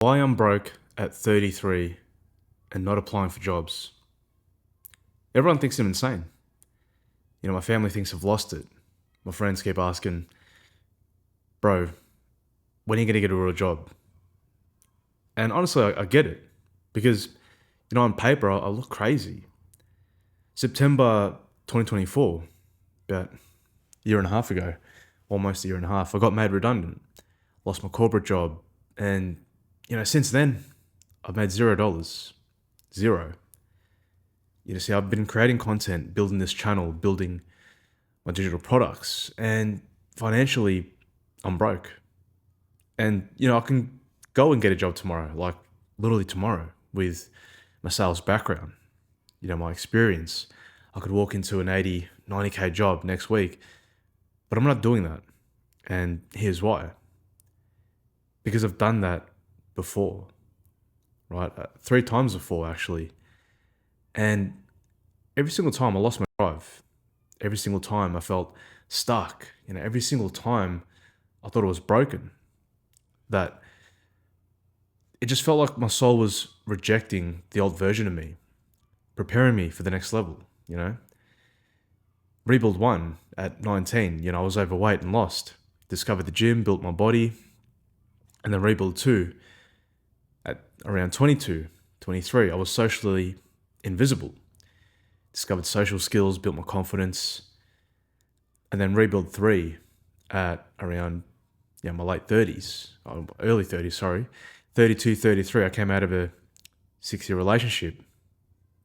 Why I'm broke at 33 and not applying for jobs. Everyone thinks I'm insane. My family thinks I've lost it. My friends keep asking, bro, when are you going to get a real job? And honestly, I get it because, on paper, I look crazy. September 2024, about a year and a half ago, almost a year and a half, I got made redundant, lost my corporate job. And, since then, I've made $0. Zero. See, I've been creating content, building this channel, building my digital products, and financially, I'm broke. And, I can go and get a job tomorrow, like literally tomorrow, with my sales background, my experience. I could walk into an 80, 90K job next week, but I'm not doing that. And here's why. Because I've done that before, right? 3 times before, actually. And every single time I lost my drive. Every single time I felt stuck. Every single time I thought it was broken. That it just felt like my soul was rejecting the old version of me, preparing me for the next level. Rebuild 1 at 19, I was overweight and lost. Discovered the gym, built my body. And then Rebuild 2 at around 22, 23, I was socially invisible. Discovered social skills, built my confidence. And then Rebuild 3 at around my late 30s, early 30s, sorry. 32, 33, I came out of a 6-year relationship,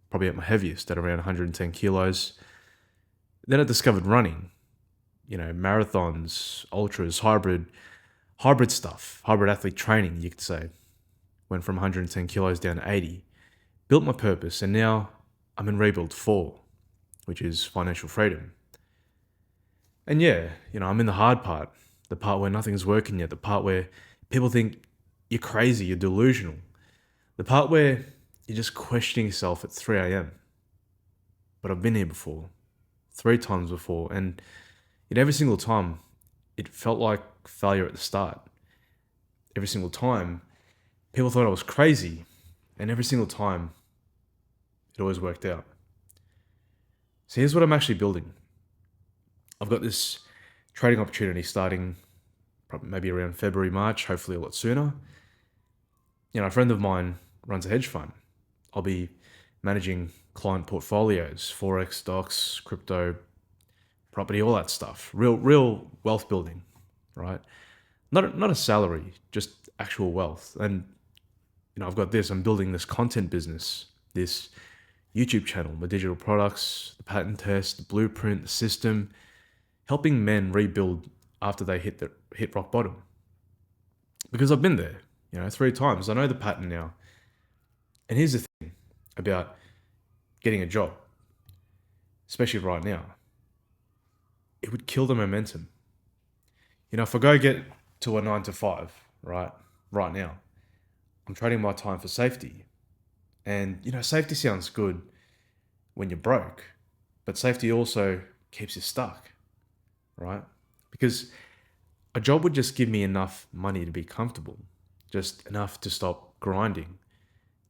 probably at my heaviest, at around 110 kilos. Then I discovered running, marathons, ultras, hybrid stuff, hybrid athlete training, you could say. Went from 110 kilos down to 80. Built my purpose, and now I'm in Rebuild 4, which is financial freedom. And I'm in the hard part, the part where nothing's working yet, the part where people think you're crazy, you're delusional, the part where you're just questioning yourself at 3 a.m. But I've been here before, 3 times before, and every single time it felt like failure at the start. Every single time people thought I was crazy, and every single time it always worked out. So here's what I'm actually building. I've got this trading opportunity starting probably maybe around February, March, hopefully a lot sooner. A friend of mine runs a hedge fund. I'll be managing client portfolios, Forex, stocks, crypto, property, all that stuff. Real wealth building, right? Not a salary, just actual wealth. And, I've got this, I'm building this content business, this YouTube channel, my digital products, the patent test, the blueprint, the system, helping men rebuild after they hit rock bottom. Because I've been there, 3 times. I know the pattern now. And here's the thing about getting a job, especially right now. It would kill the momentum. If I go get to a 9 to 5, right now, I'm trading my time for safety. And, safety sounds good when you're broke, but safety also keeps you stuck, right? Because a job would just give me enough money to be comfortable, just enough to stop grinding,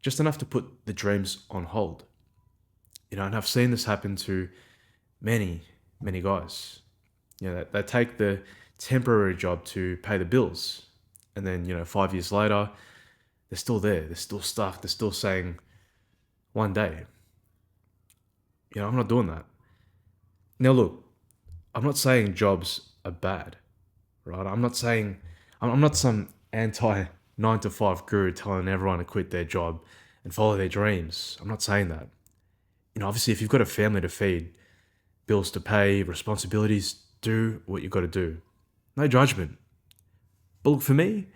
just enough to put the dreams on hold. And I've seen this happen to many, many guys. They take the temporary job to pay the bills. And then, 5 years later, they're still there. They're still stuck. They're still saying, one day. I'm not doing that. Now, look, I'm not saying jobs are bad, right? I'm not some anti 9 to 5 guru telling everyone to quit their job and follow their dreams. I'm not saying that. Obviously, if you've got a family to feed, bills to pay, responsibilities, do what you've got to do. No judgment. But look, for me,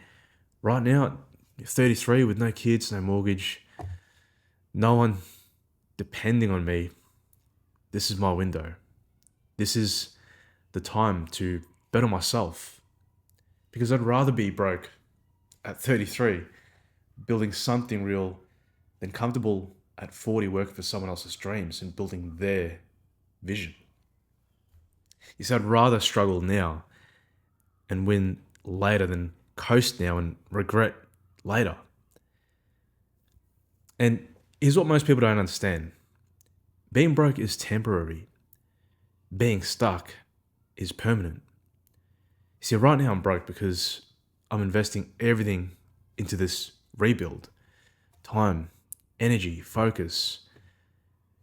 right now, 33 with no kids, no mortgage, no one depending on me, this is my window. This is the time to bet on myself. Because I'd rather be broke at 33, building something real, than comfortable at 40 working for someone else's dreams and building their vision. You see, I'd rather struggle now and win later than coast now and regret later. And here's what most people don't understand. Being broke is temporary. Being stuck is permanent. See, right now I'm broke because I'm investing everything into this rebuild. Time, energy, focus.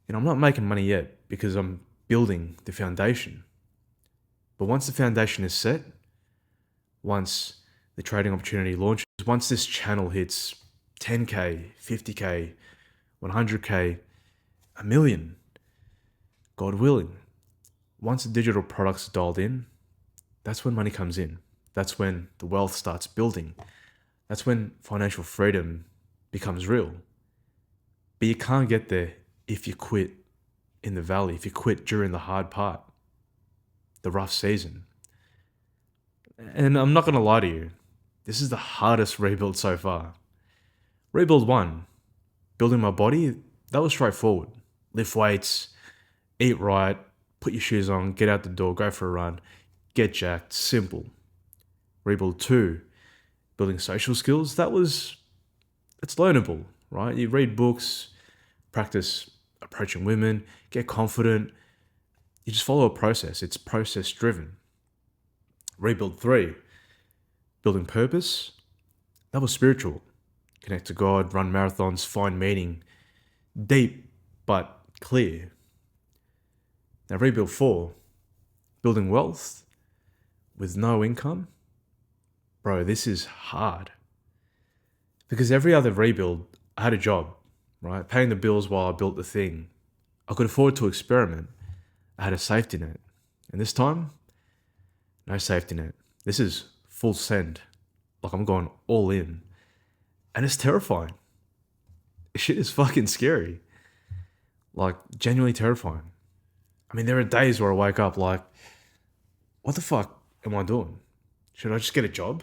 I'm not making money yet because I'm building the foundation. But once the foundation is set, once the trading opportunity launches, once this channel hits 10K, 50K, 100K, a million, God willing, once the digital products are dialed in, that's when money comes in. That's when the wealth starts building. That's when financial freedom becomes real. But you can't get there if you quit in the valley, if you quit during the hard part, the rough season. And I'm not going to lie to you, this is the hardest rebuild so far. Rebuild 1, building my body, that was straightforward. Lift weights, eat right, put your shoes on, get out the door, go for a run, get jacked, simple. Rebuild 2, building social skills, it's learnable, right? You read books, practice approaching women, get confident. You just follow a process. It's process driven. Rebuild 3, building purpose, that was spiritual. Connect to God, run marathons, find meaning, deep but clear. Now rebuild 4, building wealth with no income. Bro, this is hard. Because every other rebuild, I had a job, right? Paying the bills while I built the thing. I could afford to experiment. I had a safety net. And this time, no safety net. This is full send. Like I'm going all in. And it's terrifying. Shit is fucking scary. Like genuinely terrifying. I mean, there are days where I wake up like, what the fuck am I doing? Should I just get a job?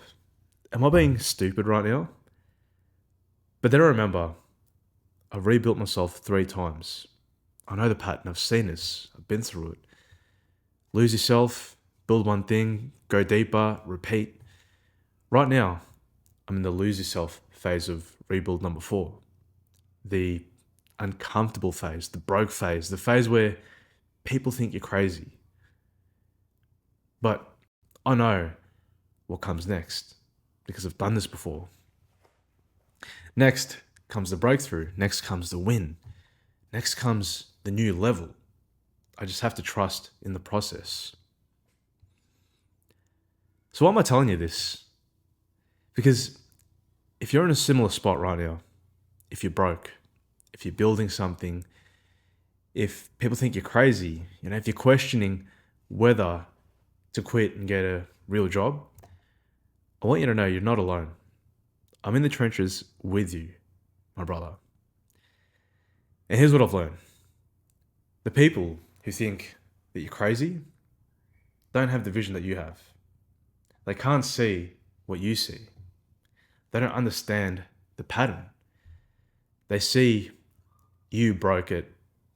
Am I being stupid right now? But then I remember, I rebuilt myself 3 times. I know the pattern. I've seen this. I've been through it. Lose yourself, build one thing, go deeper, repeat. Right now, I'm in the lose yourself phase of rebuild number 4. The uncomfortable phase, the broke phase, the phase where people think you're crazy. But I know what comes next because I've done this before. Next comes the breakthrough. Next comes the win. Next comes the new level. I just have to trust in the process. So why am I telling you this? Because if you're in a similar spot right now, if you're broke, if you're building something, if people think you're crazy, if you're questioning whether to quit and get a real job, I want you to know you're not alone. I'm in the trenches with you, my brother. And here's what I've learned. The people who think that you're crazy don't have the vision that you have. They can't see what you see. They don't understand the pattern. They see you broke at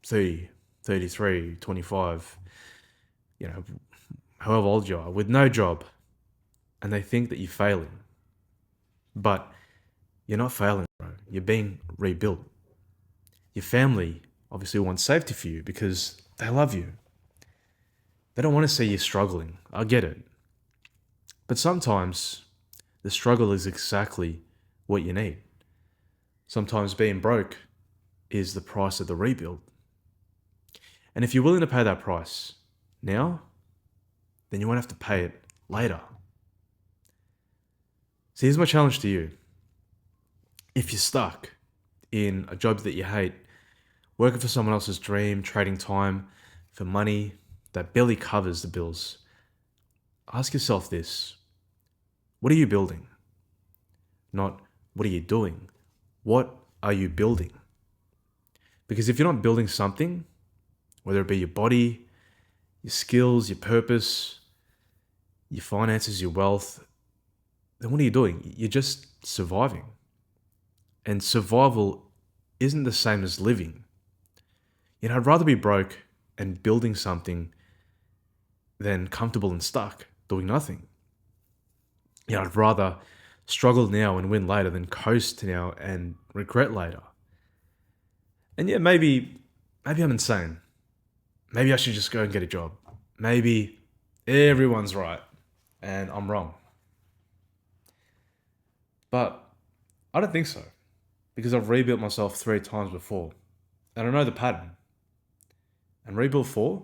30, 33, 25, however old you are, with no job, and they think that you're failing. But you're not failing, bro. You're being rebuilt. Your family obviously wants safety for you because they love you. They don't want to see you struggling. I get it. But sometimes the struggle is exactly what you need. Sometimes being broke is the price of the rebuild. And if you're willing to pay that price now, then you won't have to pay it later. So here's my challenge to you. If you're stuck in a job that you hate, working for someone else's dream, trading time for money that barely covers the bills, ask yourself this. What are you building? Not what are you doing? What are you building? Because if you're not building something, whether it be your body, your skills, your purpose, your finances, your wealth, then what are you doing? You're just surviving. And survival isn't the same as living. I'd rather be broke and building something than comfortable and stuck doing nothing. I'd rather struggle now and win later than coast now and regret later. And yeah, maybe I'm insane. Maybe I should just go and get a job. Maybe everyone's right and I'm wrong. But I don't think so because I've rebuilt myself 3 times before and I know the pattern. And rebuild 4,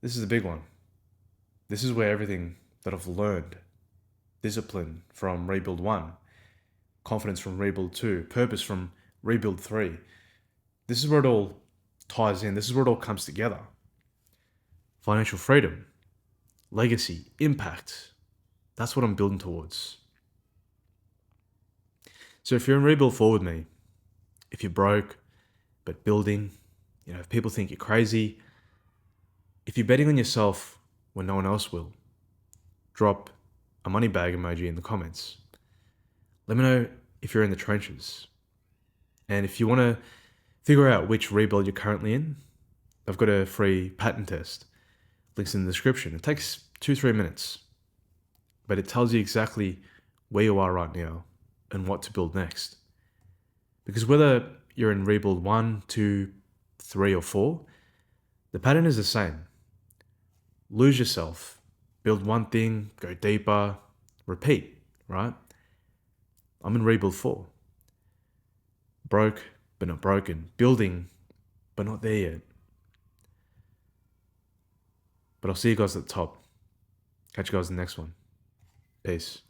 this is the big one. This is where everything that I've learned, discipline from rebuild 1, confidence from rebuild 2, purpose from rebuild 3. This is where it all ties in. This is where it all comes together. Financial freedom, legacy, impact. That's what I'm building towards. So if you're in rebuild 4 with me, if you're broke but building, if people think you're crazy, if you're betting on yourself when no one else will, drop a money bag emoji in the comments. Let me know if you're in the trenches. And if you want to figure out which rebuild you're currently in, I've got a free pattern test. Links in the description. It takes 2-3 minutes, but it tells you exactly where you are right now and what to build next. Because whether you're in rebuild 1, 2, 3, or 4, the pattern is the same. Lose yourself, build one thing, go deeper, repeat, right? I'm in rebuild 4. Broke, but not broken. Building, but not there yet. But I'll see you guys at the top. Catch you guys in the next one. Peace.